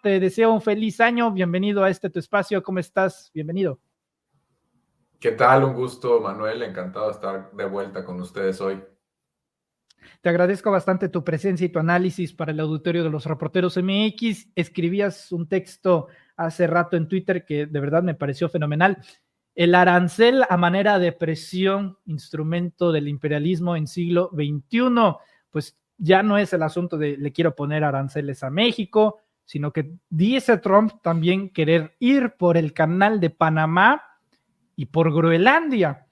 te deseo un feliz año. Bienvenido a tu espacio. ¿Cómo estás? Bienvenido. ¿Qué tal? Un gusto, Manuel. Encantado de estar de vuelta con ustedes hoy. Te agradezco bastante tu presencia y tu análisis para el auditorio de los Reporteros MX. Escribías un texto hace rato en Twitter que de verdad me pareció fenomenal. El arancel a manera de presión, instrumento del imperialismo en siglo XXI, pues ya no es el asunto de le quiero poner aranceles a México, sino que dice Trump también querer ir por el canal de Panamá y por Groenlandia.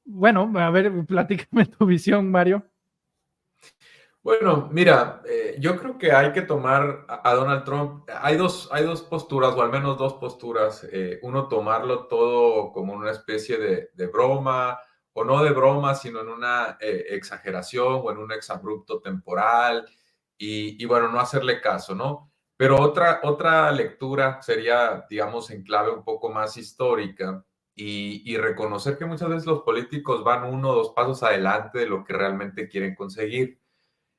Bueno, a ver, platícame tu visión, Mario. Bueno, mira, yo creo que hay que tomar a Donald Trump. Hay dos posturas, o al menos dos posturas. Uno, tomarlo todo como una especie de broma, o no de broma, sino en una exageración o en un exabrupto temporal, y bueno, no hacerle caso, ¿no? Pero otra lectura sería, digamos, en clave un poco más histórica y reconocer que muchas veces los políticos van uno o dos pasos adelante de lo que realmente quieren conseguir.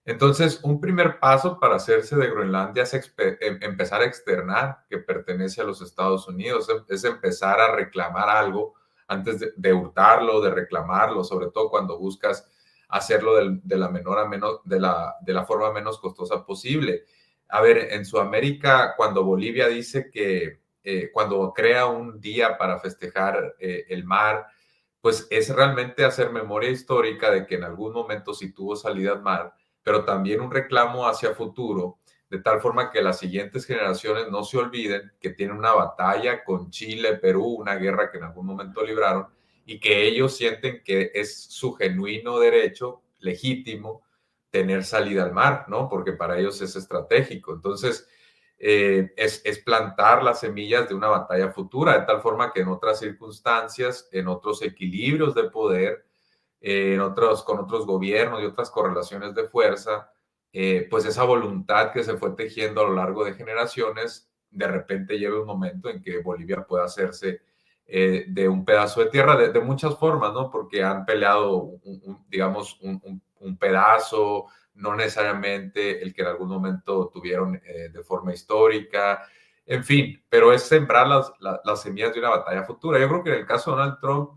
Entonces, un primer paso para hacerse de Groenlandia es empezar a externar que pertenece a los Estados Unidos, es empezar a reclamar algo antes de hurtarlo, de reclamarlo, sobre todo cuando buscas hacerlo de la menor a menos, de la forma menos costosa posible. A ver, en Sudamérica, cuando Bolivia dice que cuando crea un día para festejar el mar, pues es realmente hacer memoria histórica de que en algún momento sí tuvo salida al mar, pero también un reclamo hacia futuro, de tal forma que las siguientes generaciones no se olviden que tienen una batalla con Chile, Perú, una guerra que en algún momento libraron, y que ellos sienten que es su genuino derecho legítimo tener salida al mar, ¿no? Porque para ellos es estratégico. Entonces, es plantar las semillas de una batalla futura, de tal forma que en otras circunstancias, en otros equilibrios de poder, con otros gobiernos y otras correlaciones de fuerza, pues esa voluntad que se fue tejiendo a lo largo de generaciones, de repente llega un momento en que Bolivia puede hacerse de un pedazo de tierra de muchas formas, ¿no? Porque han peleado, digamos, un pedazo, no necesariamente el que en algún momento tuvieron de forma histórica, en fin, pero es sembrar las semillas de una batalla futura. Yo creo que en el caso de Donald Trump,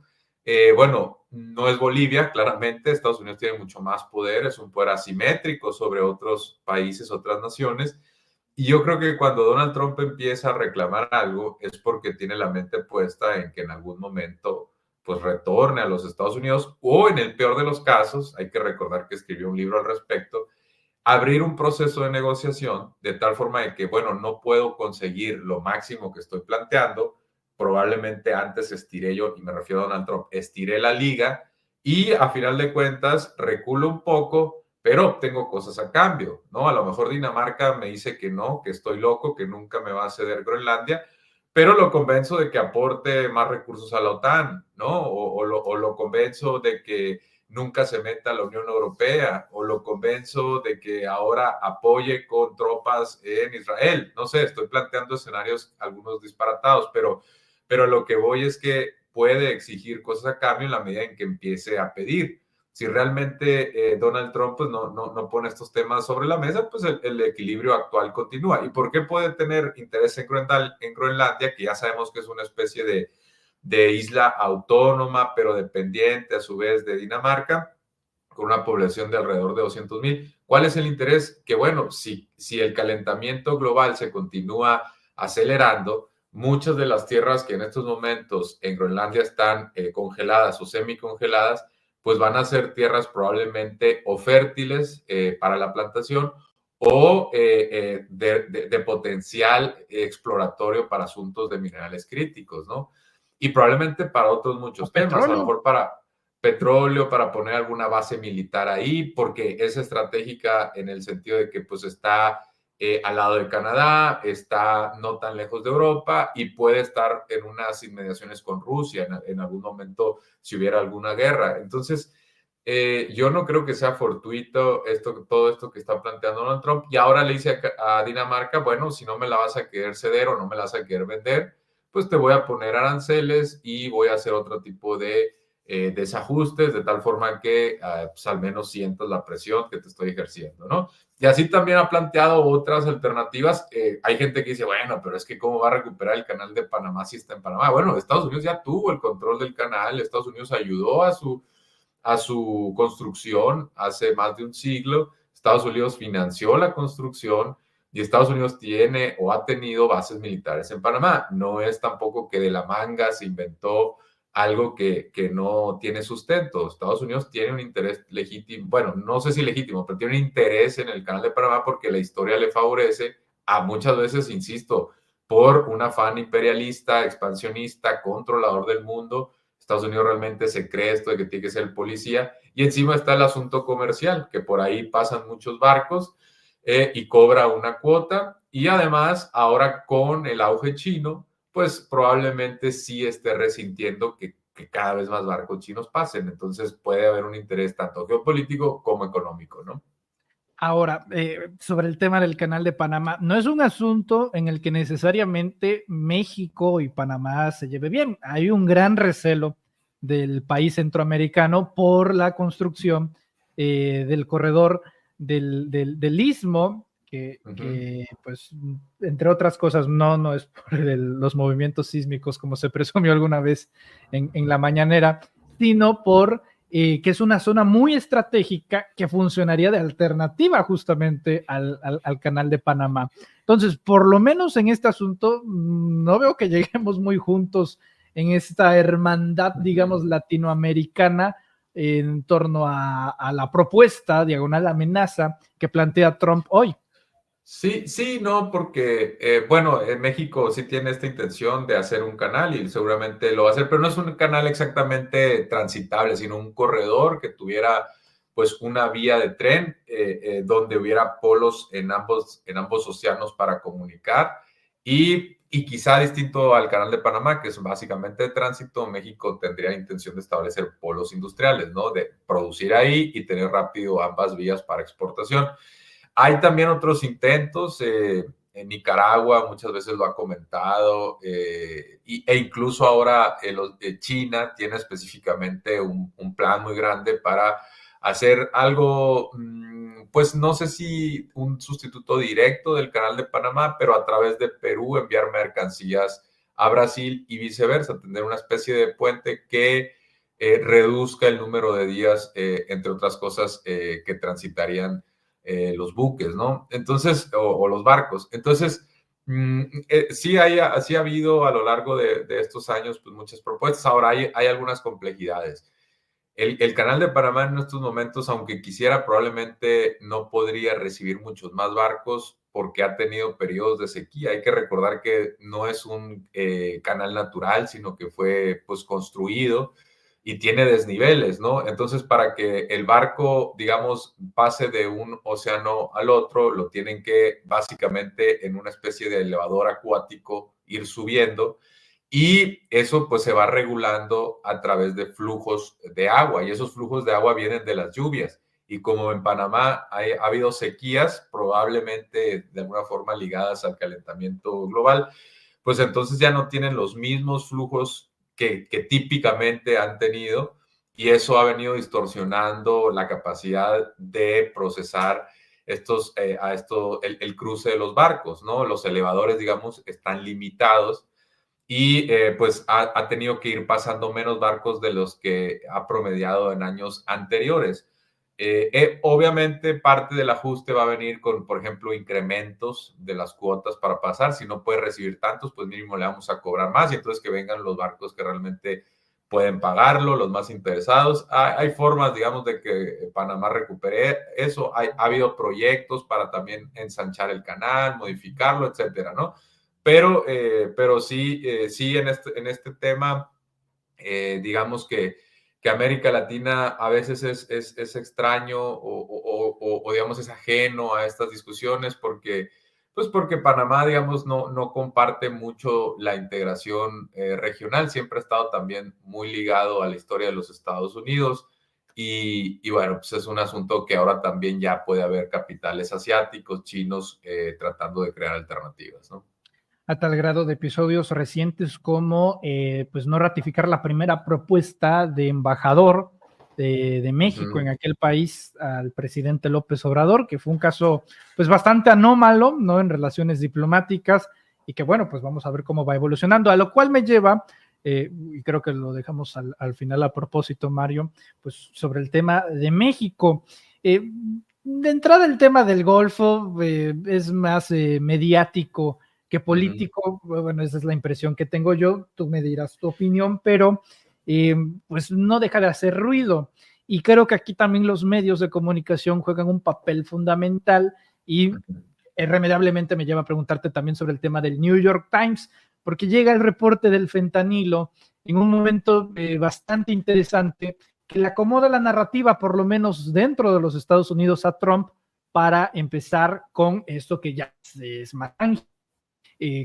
bueno, no es Bolivia, claramente. Estados Unidos tiene mucho más poder, es un poder asimétrico sobre otros países, otras naciones. Y yo creo que cuando Donald Trump empieza a reclamar algo es porque tiene la mente puesta en que en algún momento pues retorne a los Estados Unidos, o en el peor de los casos, hay que recordar que escribió un libro al respecto, abrir un proceso de negociación de tal forma de que, bueno, no puedo conseguir lo máximo que estoy planteando, probablemente antes estiré yo, y me refiero a Donald Trump, estiré la liga y a final de cuentas reculo un poco, pero obtengo cosas a cambio, ¿no? A lo mejor Dinamarca me dice que no, que estoy loco, que nunca me va a ceder Groenlandia, pero lo convenzo de que aporte más recursos a la OTAN, ¿no? O lo convenzo de que nunca se meta a la Unión Europea, o lo convenzo de que ahora apoye con tropas en Israel. No sé, estoy planteando escenarios algunos disparatados, pero lo que voy es que puede exigir cosas a cambio en la medida en que empiece a pedir. Si realmente Donald Trump pues, no pone estos temas sobre la mesa, pues el equilibrio actual continúa. ¿Y por qué puede tener interés en Groenlandia, que ya sabemos que es una especie de isla autónoma, pero dependiente a su vez de Dinamarca, con una población de alrededor de 200,000? ¿Cuál es el interés? Que bueno, si el calentamiento global se continúa acelerando, muchas de las tierras que en estos momentos en Groenlandia están congeladas o semicongeladas, pues van a ser tierras probablemente o fértiles para la plantación, o de potencial exploratorio para asuntos de minerales críticos, ¿no? Y probablemente para otros O muchos temas, a lo petróleo. mejor para petróleo, para poner alguna base militar ahí, porque es estratégica en el sentido de que pues está al lado de Canadá, está no tan lejos de Europa y puede estar en unas inmediaciones con Rusia en algún momento si hubiera alguna guerra. Entonces, yo no creo que sea fortuito todo esto que está planteando Donald Trump. Y ahora le dice a Dinamarca, bueno, si no me la vas a querer ceder o no me la vas a querer vender, pues te voy a poner aranceles y voy a hacer otro tipo de desajustes de tal forma que pues al menos sientas la presión que te estoy ejerciendo, ¿no? Y así también ha planteado otras alternativas. Hay gente que dice, bueno, pero es que ¿cómo va a recuperar el canal de Panamá si está en Panamá? Bueno, Estados Unidos ya tuvo el control del canal, Estados Unidos ayudó a su construcción hace más de un siglo, Estados Unidos financió la construcción y Estados Unidos tiene o ha tenido bases militares en Panamá. No es tampoco que de la manga se inventó algo que no tiene sustento. Estados Unidos tiene un interés legítimo, bueno, no sé si legítimo, pero tiene un interés en el canal de Panamá porque la historia le favorece a muchas veces, insisto, por un afán imperialista, expansionista, controlador del mundo. Estados Unidos realmente se cree esto de que tiene que ser el policía. Y encima está el asunto comercial, que por ahí pasan muchos barcos y cobra una cuota. Y además, ahora con el auge chino, pues probablemente sí esté resintiendo que cada vez más barcos chinos pasen. Entonces puede haber un interés tanto geopolítico como económico, ¿no? Ahora, sobre el tema del canal de Panamá, no es un asunto en el que necesariamente México y Panamá se lleve bien. Hay un gran recelo del país centroamericano por la construcción del corredor del istmo, pues, entre otras cosas, no es por los movimientos sísmicos como se presumió alguna vez en la mañanera, sino por que es una zona muy estratégica que funcionaría de alternativa justamente al canal de Panamá. Entonces, por lo menos en este asunto, no veo que lleguemos muy juntos en esta hermandad, digamos, latinoamericana en torno a la propuesta, diagonal amenaza, que plantea Trump hoy. Sí, sí, no, porque, bueno, en México sí tiene esta intención de hacer un canal y seguramente lo va a hacer, pero no es un canal exactamente transitable, sino un corredor que tuviera pues una vía de tren donde hubiera polos en ambos océanos para comunicar y quizá distinto al canal de Panamá, que es básicamente de tránsito, México tendría intención de establecer polos industriales, ¿no? De producir ahí y tener rápido ambas vías para exportación. Hay también otros intentos, en Nicaragua muchas veces lo ha comentado, e incluso ahora China tiene específicamente un plan muy grande para hacer algo, pues no sé si un sustituto directo del canal de Panamá, pero a través de Perú enviar mercancías a Brasil y viceversa, tener una especie de puente que reduzca el número de días, entre otras cosas, que transitarían los buques, ¿no? Entonces, o los barcos. Entonces, sí, sí ha habido a lo largo de estos años pues, muchas propuestas. Ahora hay algunas complejidades. El canal de Panamá en estos momentos, aunque quisiera, probablemente no podría recibir muchos más barcos porque ha tenido periodos de sequía. Hay que recordar que no es un canal natural, sino que fue pues construido y tiene desniveles, ¿no? Entonces, para que el barco, digamos, pase de un océano al otro, lo tienen que básicamente en una especie de elevador acuático ir subiendo y eso pues se va regulando a través de flujos de agua y esos flujos de agua vienen de las lluvias. Y como en Panamá ha habido sequías, probablemente de alguna forma ligadas al calentamiento global, pues entonces ya no tienen los mismos flujos que típicamente han tenido y eso ha venido distorsionando la capacidad de procesar el cruce de los barcos, ¿no? Los elevadores, digamos, están limitados y pues ha tenido que ir pasando menos barcos de los que ha promediado en años anteriores. Obviamente parte del ajuste va a venir con, por ejemplo, incrementos de las cuotas para pasar. Si no puede recibir tantos, pues mínimo le vamos a cobrar más y entonces que vengan los barcos que realmente pueden pagarlo, los más interesados. Hay formas, digamos, de que Panamá recupere eso. Ha habido proyectos para también ensanchar el canal, modificarlo, etcétera, ¿no? Pero sí, sí en este tema, digamos que América Latina a veces es extraño o, digamos, es ajeno a estas discusiones porque, pues porque Panamá, digamos, no comparte mucho la integración regional, siempre ha estado también muy ligado a la historia de los Estados Unidos y bueno, pues es un asunto que ahora también ya puede haber capitales asiáticos, chinos, tratando de crear alternativas, ¿no? a tal grado de episodios recientes como pues no ratificar la primera propuesta de embajador de México en aquel país al presidente López Obrador, que fue un caso pues bastante anómalo, ¿no? En relaciones diplomáticas, y que bueno, pues vamos a ver cómo va evolucionando, a lo cual me lleva, y creo que lo dejamos al final a propósito, Mario, pues sobre el tema de México. De entrada el tema del Golfo es más mediático que político. Bueno, esa es la impresión que tengo yo, tú me dirás tu opinión, pero pues no deja de hacer ruido. Y creo que aquí también los medios de comunicación juegan un papel fundamental y irremediablemente me lleva a preguntarte también sobre el tema del New York Times, porque llega el reporte del fentanilo en un momento bastante interesante que le acomoda la narrativa, por lo menos dentro de los Estados Unidos, a Trump para empezar con esto que ya es más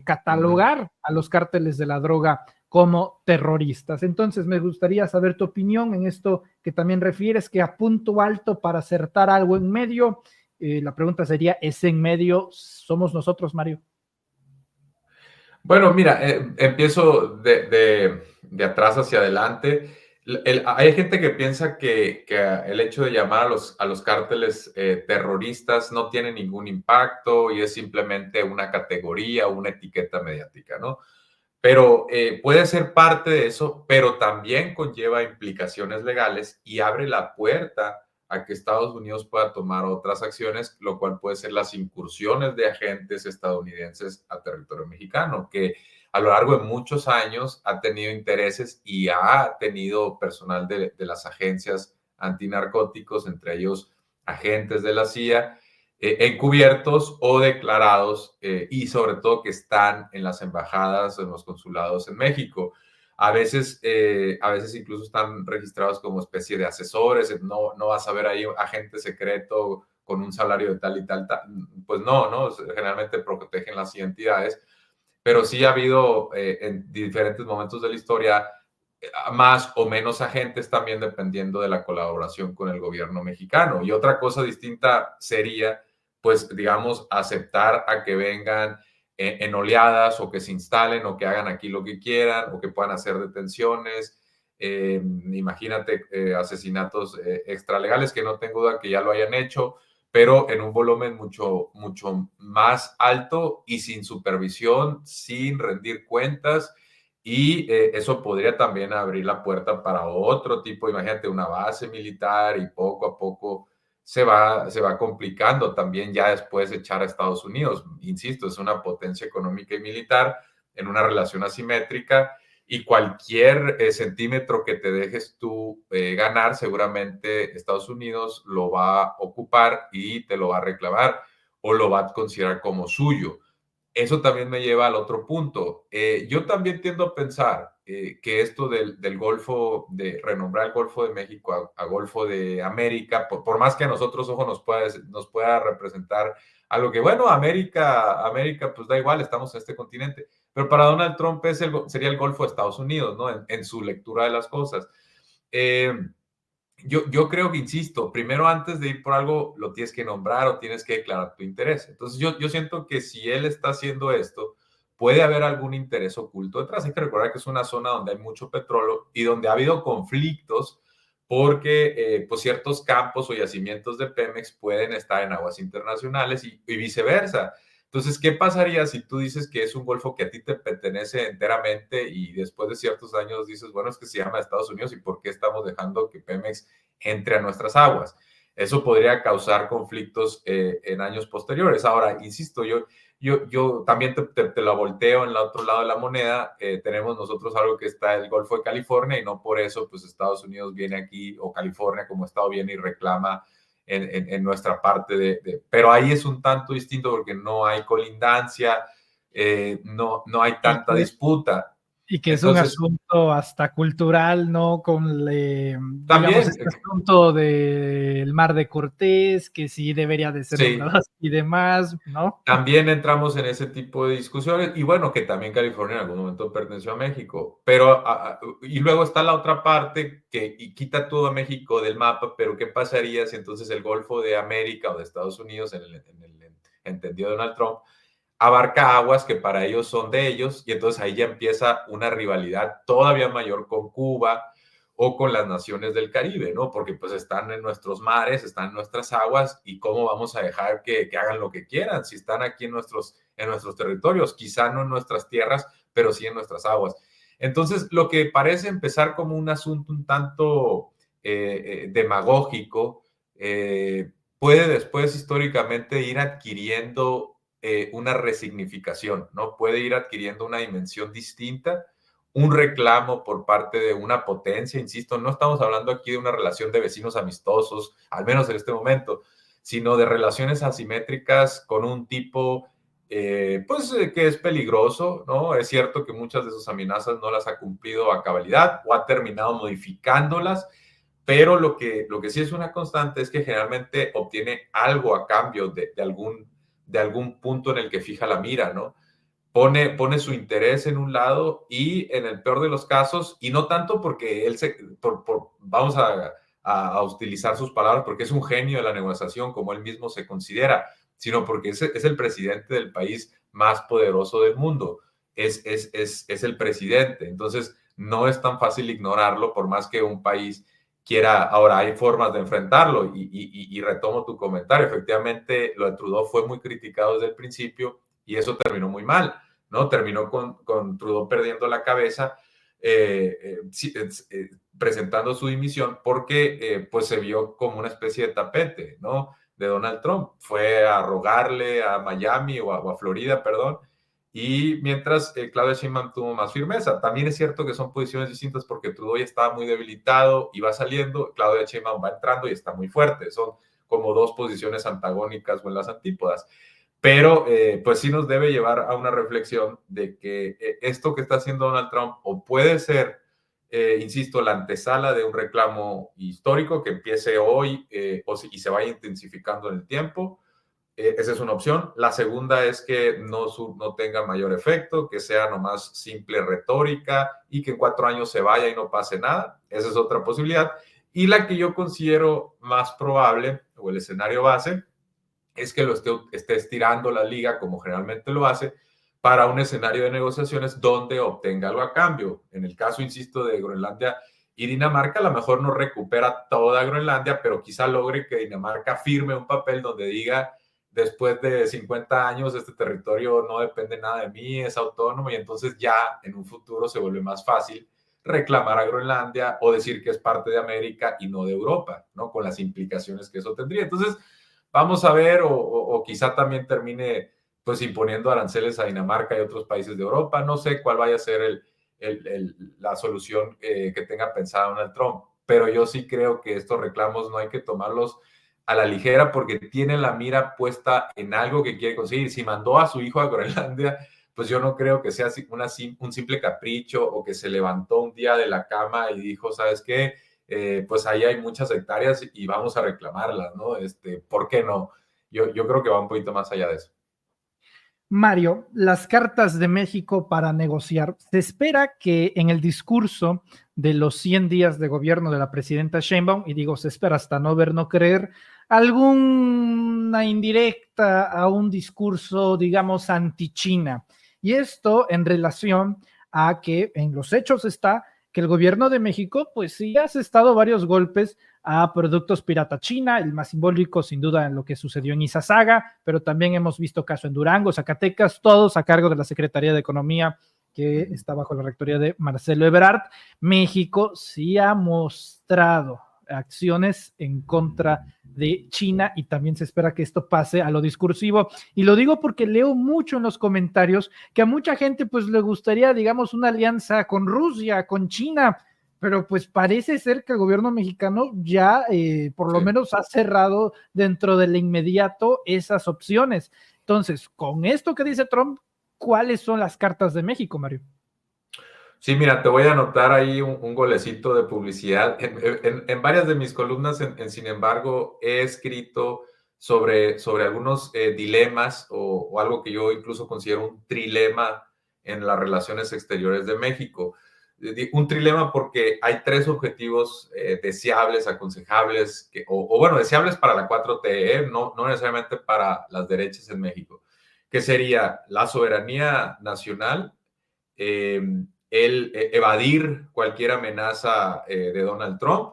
catalogar a los cárteles de la droga como terroristas. Entonces, me gustaría saber tu opinión en esto que también refieres, que a punto alto para acertar algo en medio. La pregunta sería, ¿es en medio somos nosotros, Mario? Bueno, mira, empiezo de atrás hacia adelante. Hay gente que piensa que el hecho de llamar a los cárteles terroristas no tiene ningún impacto y es simplemente una categoría o una etiqueta mediática, ¿no? Pero puede ser parte de eso, pero también conlleva implicaciones legales y abre la puerta a que Estados Unidos pueda tomar otras acciones, lo cual puede ser las incursiones de agentes estadounidenses a territorio mexicano, que a lo largo de muchos años ha tenido intereses y ha tenido personal de las agencias antinarcóticos, entre ellos agentes de la CIA, encubiertos o declarados y sobre todo que están en las embajadas o en los consulados en México. A veces incluso están registrados como especie de asesores, no vas a ver ahí agente secreto con un salario de tal y tal, pues no, generalmente protegen las identidades, pero sí ha habido en diferentes momentos de la historia más o menos agentes también dependiendo de la colaboración con el gobierno mexicano. Y otra cosa distinta sería, pues, digamos, aceptar a que vengan en oleadas o que se instalen o que hagan aquí lo que quieran o que puedan hacer detenciones. Imagínate asesinatos extralegales que no tengo duda que ya lo hayan hecho, pero en un volumen mucho más alto y sin supervisión, sin rendir cuentas y eso podría también abrir la puerta para otro tipo, imagínate, una base militar y poco a poco se va complicando también ya después echar a Estados Unidos. Insisto, es una potencia económica y militar en una relación asimétrica y cualquier centímetro que te dejes tú ganar, seguramente Estados Unidos lo va a ocupar y te lo va a reclamar o lo va a considerar como suyo. Eso también me lleva al otro punto. Yo también tiendo a pensar que esto del Golfo, de renombrar el Golfo de México a Golfo de América, por más que a nosotros, ojo, nos pueda representar algo que, bueno, América, pues da igual, estamos en este continente. Pero para Donald Trump sería el Golfo de Estados Unidos, ¿no? En su lectura de las cosas. Eh, yo creo que, insisto, primero antes de ir por algo, lo tienes que nombrar o tienes que declarar tu interés. Entonces, yo siento que si él está haciendo esto, puede haber algún interés oculto detrás. Hay que recordar que es una zona donde hay mucho petróleo y donde ha habido conflictos porque pues ciertos campos o yacimientos de Pemex pueden estar en aguas internacionales y viceversa. Entonces, ¿qué pasaría si tú dices que es un golfo que a ti te pertenece enteramente y después de ciertos años dices, bueno, es que se llama Estados Unidos y por qué estamos dejando que Pemex entre a nuestras aguas? Eso podría causar conflictos en años posteriores. Ahora, insisto, yo también te la volteo en el otro lado de la moneda. Tenemos nosotros algo que está el Golfo de California y no por eso, pues Estados Unidos viene aquí o California como Estado viene y reclama en nuestra parte pero ahí es un tanto distinto porque no hay colindancia, no hay Y tanta disputa. y que es un Entonces, asunto hasta cultural, ¿no? Con, digamos, también, este asunto del Mar de Cortés, que sí debería de ser nombrado sí, así y demás, ¿no? también entramos en ese tipo de discusiones y bueno, que también California en algún momento perteneció a México, pero y luego está la otra parte que y quita todo a México del mapa, pero ¿qué pasaría si entonces el Golfo de América o de Estados Unidos en el entendido de Donald Trump abarca aguas que para ellos son de ellos, y entonces ahí ya empieza una rivalidad todavía mayor con Cuba o con las naciones del Caribe, ¿no? Porque pues están en nuestros mares, están en nuestras aguas, y cómo vamos a dejar que hagan lo que quieran si están aquí en nuestros territorios, quizá no en nuestras tierras, pero sí en nuestras aguas. Entonces, lo que parece empezar como un asunto un tanto demagógico, puede después históricamente ir adquiriendo una resignificación, ¿no? Puede ir adquiriendo una dimensión distinta, un reclamo por parte de una potencia, insisto, no estamos hablando aquí de una relación de vecinos amistosos, al menos en este momento, sino de relaciones asimétricas con un tipo, que es peligroso, ¿no? Es cierto que muchas de sus amenazas no las ha cumplido a cabalidad o ha terminado modificándolas, pero lo que sí es una constante es que generalmente obtiene algo a cambio de algún punto en el que fija la mira, ¿no? Pone su interés en un lado, y en el peor de los casos, y no tanto porque vamos a utilizar sus palabras, porque es un genio de la negociación, como él mismo se considera, sino porque es el presidente del país más poderoso del mundo, es el presidente, entonces no es tan fácil ignorarlo, por más que un país quiera. Ahora, hay formas de enfrentarlo, y retomo tu comentario, efectivamente lo de Trudeau fue muy criticado desde el principio, y eso terminó muy mal, ¿no? Terminó con Trudeau perdiendo la cabeza, presentando su dimisión, porque pues se vio como una especie de tapete, ¿no? De Donald Trump. Fue a rogarle a Miami o a Florida, perdón, y mientras Claudia Sheinbaum tuvo más firmeza. También es cierto que son posiciones distintas, porque Trudeau ya estaba muy debilitado y va saliendo, Claudia Sheinbaum va entrando y está muy fuerte. Son como dos posiciones antagónicas o en las antípodas. Pero pues sí nos debe llevar a una reflexión de que esto que está haciendo Donald Trump o puede ser, insisto, la antesala de un reclamo histórico que empiece hoy, y se vaya intensificando en el tiempo. Esa es una opción. La segunda es que no tenga mayor efecto, que sea nomás simple retórica y que en 4 años se vaya y no pase nada. Esa es otra posibilidad. Y la que yo considero más probable, o el escenario base, es que lo esté estirando la liga, como generalmente lo hace, para un escenario de negociaciones donde obtenga algo a cambio. En el caso, insisto, de Groenlandia y Dinamarca, a lo mejor no recupera toda Groenlandia, pero quizá logre que Dinamarca firme un papel donde diga: después de 50 años, este territorio no depende nada de mí, es autónomo, y entonces ya en un futuro se vuelve más fácil reclamar a Groenlandia o decir que es parte de América y no de Europa, ¿no? Con las implicaciones que eso tendría. Entonces, vamos a ver, o quizá también termine pues imponiendo aranceles a Dinamarca y otros países de Europa. No sé cuál vaya a ser la solución que tenga pensada Donald Trump, pero yo sí creo que estos reclamos no hay que tomarlos a la ligera, porque tiene la mira puesta en algo que quiere conseguir. Si mandó a su hijo a Groenlandia, pues yo no creo que sea un simple capricho, o que se levantó un día de la cama y dijo: ¿sabes qué? Pues ahí hay muchas hectáreas y vamos a reclamarlas, ¿no? ¿Por qué no? Yo creo que va un poquito más allá de eso. Mario, las cartas de México para negociar. Se espera que en el discurso de los 100 días de gobierno de la presidenta Sheinbaum, y digo se espera hasta no ver, no creer, alguna indirecta a un discurso, digamos, anti-China. Y esto en relación a que en los hechos está que el gobierno de México, pues sí, ha estado varios golpes a productos pirata China, el más simbólico sin duda en lo que sucedió en Izazaga, pero también hemos visto caso en Durango, Zacatecas, todos a cargo de la Secretaría de Economía, que está bajo la rectoría de Marcelo Ebrard. México sí ha mostrado acciones en contra de China, y también se espera que esto pase a lo discursivo. Y lo digo porque leo mucho en los comentarios que a mucha gente pues le gustaría, digamos, una alianza con Rusia, con China, pero pues parece ser que el gobierno mexicano ya por lo menos ha cerrado dentro del inmediato esas opciones. Entonces, con esto que dice Trump, ¿cuáles son las cartas de México, Mario? Sí, mira, te voy a anotar ahí un golecito de publicidad. En varias de mis columnas, sin embargo, he escrito sobre algunos dilemas, o algo que yo incluso considero un trilema en las relaciones exteriores de México. Un trilema porque hay tres objetivos deseables, aconsejables, o bueno, deseables para la 4T, no necesariamente para las derechas en México, que sería la soberanía nacional, el evadir cualquier amenaza de Donald Trump,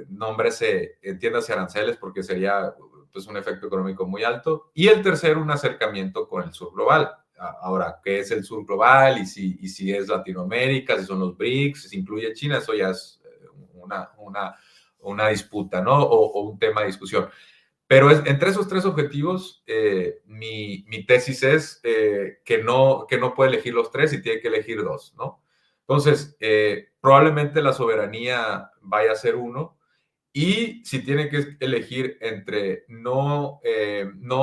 nómbrese, entiéndase aranceles porque sería pues, un efecto económico muy alto, y el tercero, un acercamiento con el sur global. Ahora, ¿qué es el sur global? Y si es Latinoamérica, si son los BRICS, si incluye China, eso ya es una disputa, ¿no? O un tema de discusión. Pero entre esos tres objetivos, mi tesis es que no puede elegir los tres y tiene que elegir dos, ¿no? Entonces, probablemente la soberanía vaya a ser uno, y si tiene que elegir entre no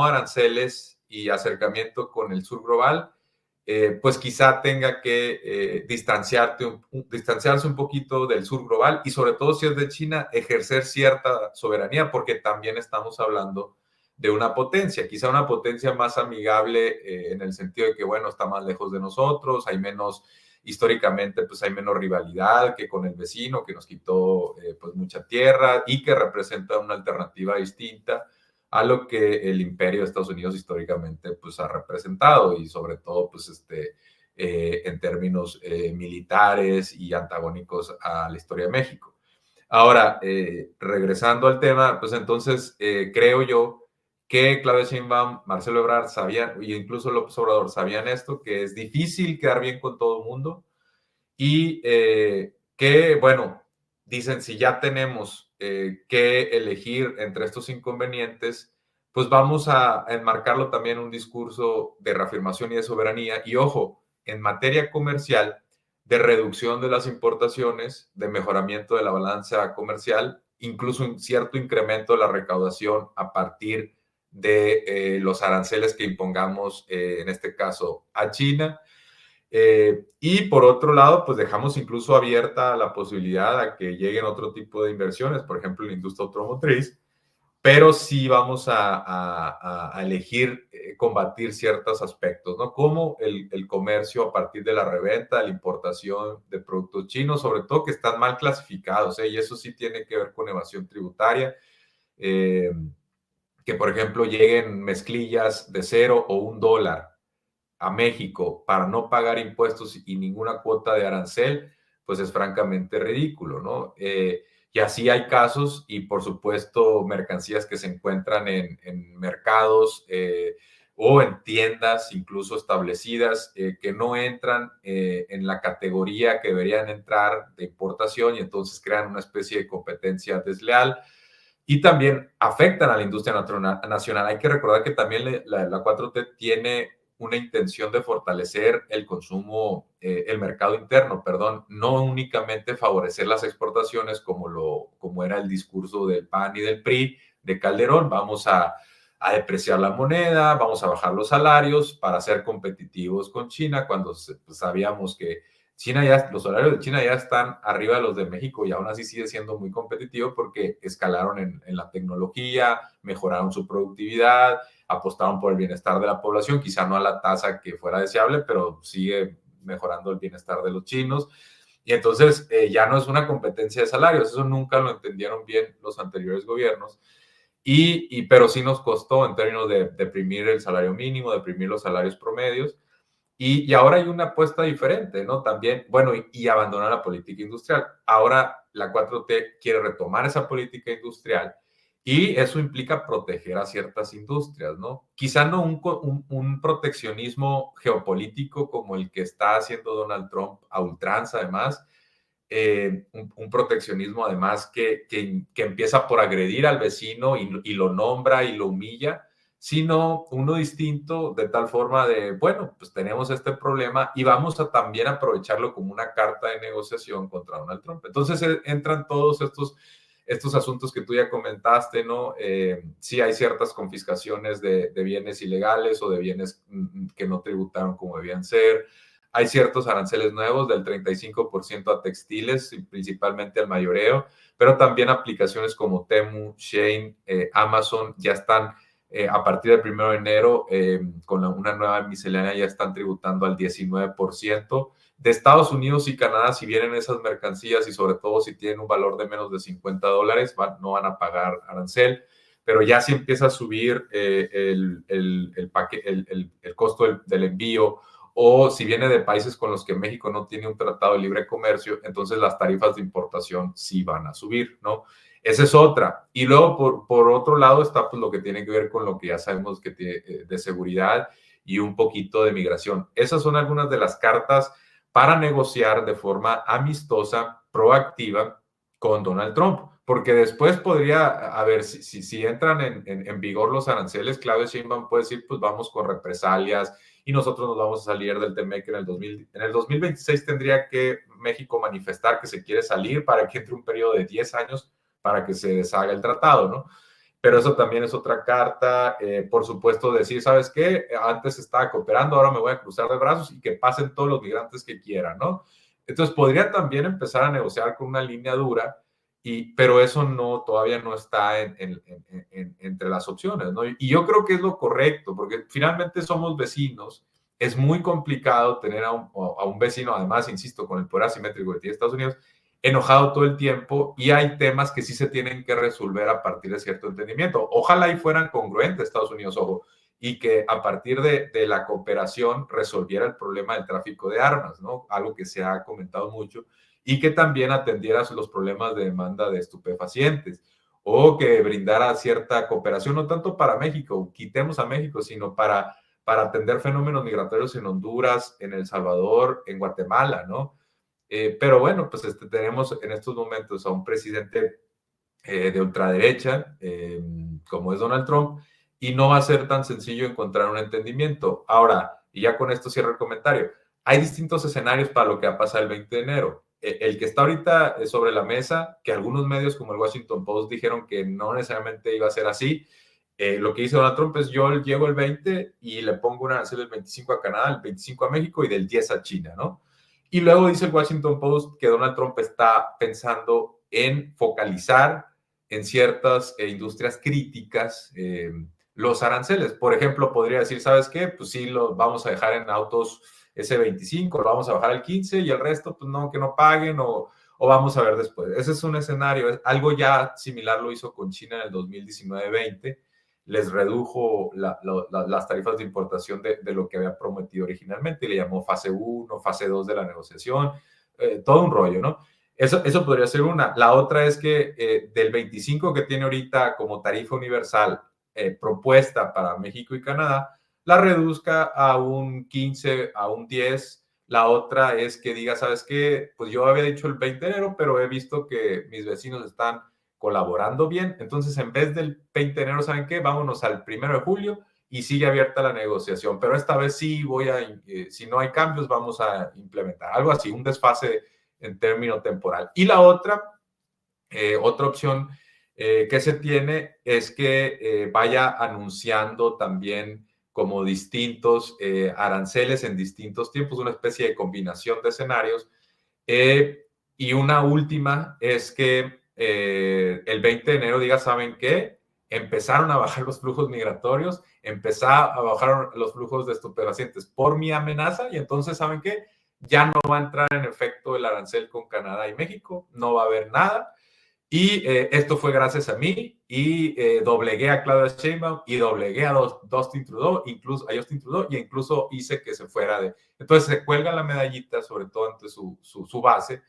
aranceles y acercamiento con el sur global, pues quizá tenga que distanciarse un poquito del sur global, y sobre todo si es de China, ejercer cierta soberanía, porque también estamos hablando de una potencia, quizá una potencia más amigable en el sentido de que, bueno, está más lejos de nosotros, hay menos, históricamente, pues hay menos rivalidad que con el vecino que nos quitó pues mucha tierra y que representa una alternativa distinta a lo que el imperio de Estados Unidos históricamente pues ha representado, y sobre todo pues en términos militares y antagónicos a la historia de México. Ahora, regresando al tema, pues entonces creo yo que Claudia Sheinbaum, Marcelo Ebrard sabían, y incluso López Obrador sabían esto, que es difícil quedar bien con todo el mundo, y que, bueno, dicen, si ya tenemos que elegir entre estos inconvenientes, pues vamos a enmarcarlo también en un discurso de reafirmación y de soberanía, y ojo, en materia comercial, de reducción de las importaciones, de mejoramiento de la balanza comercial, incluso un cierto incremento de la recaudación a partir de los aranceles que impongamos, en este caso, a China. Y por otro lado, pues dejamos incluso abierta la posibilidad a que lleguen otro tipo de inversiones, por ejemplo, en la industria automotriz, pero sí vamos a elegir combatir ciertos aspectos, ¿no? Como el comercio a partir de la reventa, la importación de productos chinos, sobre todo que están mal clasificados, ¿eh? Y eso sí tiene que ver con evasión tributaria. Eh, que, por ejemplo, lleguen mezclillas de $0 o $1 a México para no pagar impuestos y ninguna cuota de arancel, pues es francamente ridículo, ¿no? Y así hay casos, y por supuesto mercancías que se encuentran en mercados o en tiendas incluso establecidas que no entran en la categoría que deberían entrar de importación, y entonces crean una especie de competencia desleal y también afectan a la industria nacional. Hay que recordar que también la 4T tiene una intención de fortalecer el consumo, el mercado interno, perdón, no únicamente favorecer las exportaciones como era el discurso del PAN y del PRI de Calderón. Vamos a depreciar la moneda, vamos a bajar los salarios para ser competitivos con China, cuando pues, sabíamos que los salarios de China ya están arriba de los de México, y aún así sigue siendo muy competitivo porque escalaron en la tecnología, mejoraron su productividad, apostaron por el bienestar de la población, quizá no a la tasa que fuera deseable, pero sigue mejorando el bienestar de los chinos. Y entonces ya no es una competencia de salarios, eso nunca lo entendieron bien los anteriores gobiernos. Pero sí nos costó en términos de deprimir el salario mínimo, deprimir los salarios promedios. Y ahora hay una apuesta diferente, ¿no? También, bueno, y abandonar la política industrial. Ahora la 4T quiere retomar esa política industrial, y eso implica proteger a ciertas industrias, ¿no? Quizá no un proteccionismo geopolítico como el que está haciendo Donald Trump a ultranza, además, un proteccionismo además que empieza por agredir al vecino y lo nombra y lo humilla, sino uno distinto, de tal forma de, bueno, pues tenemos este problema y vamos a también aprovecharlo como una carta de negociación contra Donald Trump. Entonces entran todos estos asuntos que tú ya comentaste, ¿no? Sí hay ciertas confiscaciones de bienes ilegales o de bienes que no tributaron como debían ser. Hay ciertos aranceles nuevos del 35% a textiles, principalmente al mayoreo, pero también aplicaciones como Temu, Shein, Amazon ya están a partir del 1 de enero con una nueva miscelánea ya están tributando al 19%. De Estados Unidos y Canadá, si vienen esas mercancías y sobre todo si tienen un valor de menos de $50, no van a pagar arancel. pero ya si empieza a subir el costo del envío, o si viene de países con los que México no tiene un tratado de libre comercio, entonces las tarifas de importación sí van a subir, ¿no? Esa es otra. Y luego, por otro lado, está pues lo que tiene que ver con lo que ya sabemos que tiene, de seguridad y un poquito de migración. Esas son algunas de las cartas para negociar de forma amistosa, proactiva con Donald Trump, porque después podría, a ver, si entran en vigor los aranceles, Claudia Sheinbaum puede decir, pues vamos con represalias y nosotros nos vamos a salir del TEMEC en el 2026 tendría que México manifestar que se quiere salir para que entre un periodo de 10 años para que se deshaga el tratado, ¿no? Pero eso también es otra carta. Por supuesto, decir, ¿sabes qué? Antes estaba cooperando, ahora me voy a cruzar de brazos y que pasen todos los migrantes que quieran, ¿no? Entonces, podría también empezar a negociar con una línea dura, pero eso no, todavía no está entre las opciones, ¿no? Y yo creo que es lo correcto, porque finalmente somos vecinos. Es muy complicado tener a un vecino, además, insisto, con el poder asimétrico que tiene Estados Unidos, enojado todo el tiempo, y hay temas que sí se tienen que resolver a partir de cierto entendimiento. Ojalá y fueran congruentes Estados Unidos, ojo, y que a partir de la cooperación resolviera el problema del tráfico de armas, ¿no? Algo que se ha comentado mucho, y que también atendiera los problemas de demanda de estupefacientes, o que brindara cierta cooperación, no tanto para México, quitemos a México, sino para atender fenómenos migratorios en Honduras, en El Salvador, en Guatemala, ¿no? Pero bueno, pues tenemos en estos momentos a un presidente de ultraderecha, como es Donald Trump, y no va a ser tan sencillo encontrar un entendimiento. Ahora, y ya con esto cierro el comentario, hay distintos escenarios para lo que va a pasar el 20 de enero. El que está ahorita sobre la mesa, que algunos medios como el Washington Post dijeron que no necesariamente iba a ser así, lo que dice Donald Trump es yo llego el 20 y le pongo un arancel del 25 a Canadá, el 25 a México y del 10 a China, ¿no? Y luego dice el Washington Post que Donald Trump está pensando en focalizar en ciertas industrias críticas los aranceles. Por ejemplo, podría decir, ¿sabes qué? Pues sí, lo vamos a dejar en autos ese 25, lo vamos a bajar al 15 y el resto, pues no, que no paguen o vamos a ver después. Ese es un escenario. Algo ya similar lo hizo con China en el 2019-20. Les redujo las tarifas de importación de lo que había prometido originalmente y le llamó fase 1, fase 2 de la negociación, todo un rollo, ¿no? Eso podría ser una. La otra es que del 25 que tiene ahorita como tarifa universal propuesta para México y Canadá, la reduzca a un 15, a un 10. La otra es que diga, ¿sabes qué? Pues yo había dicho el 20 de enero, pero he visto que mis vecinos están colaborando bien. Entonces, en vez del 20 de enero, ¿saben qué? Vámonos al 1 de julio y sigue abierta la negociación. Pero esta vez sí si no hay cambios, vamos a implementar algo así, un desfase en término temporal. Y la otra opción que se tiene es que vaya anunciando también como distintos aranceles en distintos tiempos, una especie de combinación de escenarios. Y una última es que el 20 de enero diga, ¿saben qué? Empezaron a bajar los flujos migratorios, empezaron a bajar los flujos de estupefacientes por mi amenaza, y entonces, ¿saben qué? Ya no va a entrar en efecto el arancel con Canadá y México, no va a haber nada. Y esto fue gracias a mí, y doblegué a Claudia Sheinbaum y doblegué a Justin Trudeau, a Justin Trudeau, y incluso hice que se fuera de... Entonces se cuelga la medallita, sobre todo ante su base,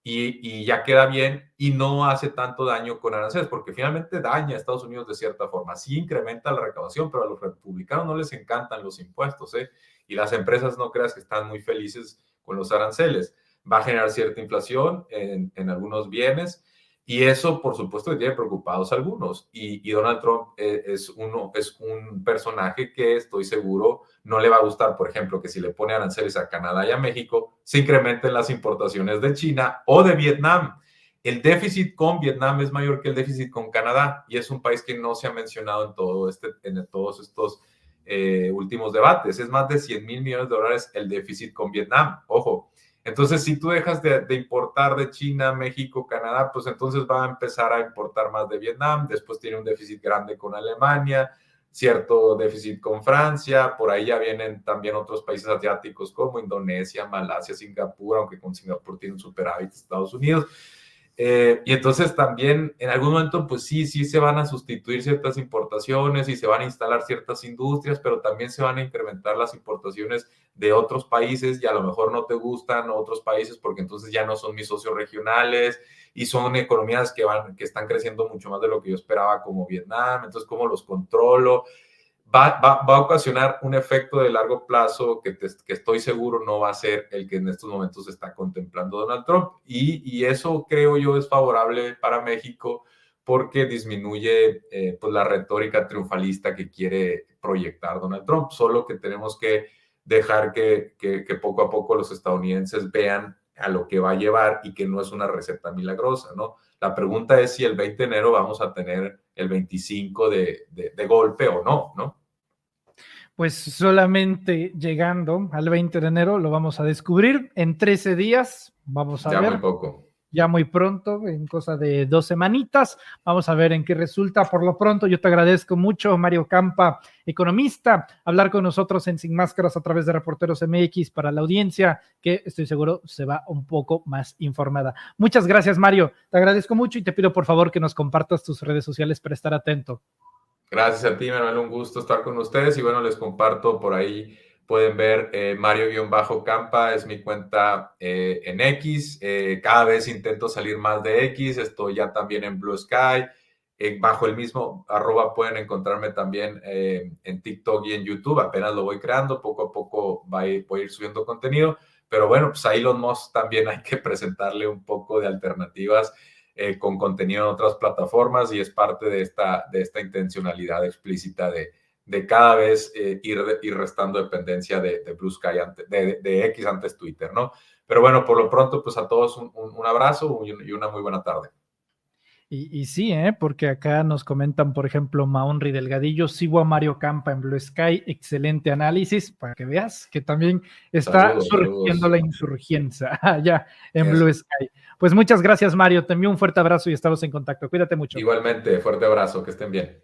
y ya queda bien y no hace tanto daño con aranceles, porque finalmente daña a Estados Unidos de cierta forma. Sí incrementa la recaudación, pero a los republicanos no les encantan los impuestos, ¿eh? Y las empresas no creas que están muy felices con los aranceles. Va a generar cierta inflación en algunos bienes, y eso, por supuesto, que tiene preocupados a algunos. Y Donald Trump es un personaje que estoy seguro no le va a gustar, por ejemplo, que si le pone aranceles a Canadá y a México, se incrementen las importaciones de China o de Vietnam. El déficit con Vietnam es mayor que el déficit con Canadá, y es un país que no se ha mencionado en todos estos últimos debates. Es más de 100 mil millones de dólares el déficit con Vietnam. Ojo. Entonces, si tú dejas de importar de China, México, Canadá, pues entonces va a empezar a importar más de Vietnam. Después tiene un déficit grande con Alemania, cierto déficit con Francia. Por ahí ya vienen también otros países asiáticos como Indonesia, Malasia, Singapur, aunque con Singapur tiene un superávit Estados Unidos. Y entonces también en algún momento, pues sí se van a sustituir ciertas importaciones y se van a instalar ciertas industrias, pero también se van a incrementar las importaciones de otros países y a lo mejor no te gustan otros países porque entonces ya no son mis socios regionales y son economías que están creciendo mucho más de lo que yo esperaba, como Vietnam. Entonces, ¿cómo los controlo? Va a ocasionar un efecto de largo plazo que estoy seguro no va a ser el que en estos momentos está contemplando Donald Trump. Y eso creo yo es favorable para México porque disminuye pues la retórica triunfalista que quiere proyectar Donald Trump. Solo que tenemos que dejar que poco a poco los estadounidenses vean a lo que va a llevar y que no es una receta milagrosa, ¿no? La pregunta es si el 20 de enero vamos a tener el 25 de golpe o no, ¿no? Pues solamente llegando al 20 de enero lo vamos a descubrir. En 13 días, vamos a Ya muy ver, poco. ya muy pronto, en cosa de 2 semanitas. Vamos a ver en qué resulta. Por lo pronto, yo te agradezco mucho, Mario Campa, economista, hablar con nosotros en Sin Máscaras a través de Reporteros MX para la audiencia, que estoy seguro se va un poco más informada. Muchas gracias, Mario. Te agradezco mucho y te pido por favor que nos compartas tus redes sociales para estar atento. Gracias a ti, Manuel, un gusto estar con ustedes y bueno, les comparto por ahí, pueden ver Mario-Campa, es mi cuenta en X, cada vez intento salir más de X, estoy ya también en Blue Sky, bajo el mismo @ pueden encontrarme también en TikTok y en YouTube, apenas lo voy creando, poco a poco voy a ir subiendo contenido, pero bueno, pues a Elon Musk también hay que presentarle un poco de alternativas con contenido en otras plataformas y es parte de esta intencionalidad explícita de cada vez ir restando dependencia de Blue Sky, de X antes Twitter, ¿no? Pero bueno, por lo pronto, pues a todos un abrazo y una muy buena tarde. Y sí, porque acá nos comentan, por ejemplo, Maunri Delgadillo, sigo a Mario Campa en Blue Sky, excelente análisis, para que veas que también está surgiendo Saludos. la insurgencia allá en Eso. Blue Sky. Pues muchas gracias, Mario, te envío un fuerte abrazo y estamos en contacto. Cuídate mucho. Igualmente, fuerte abrazo, que estén bien.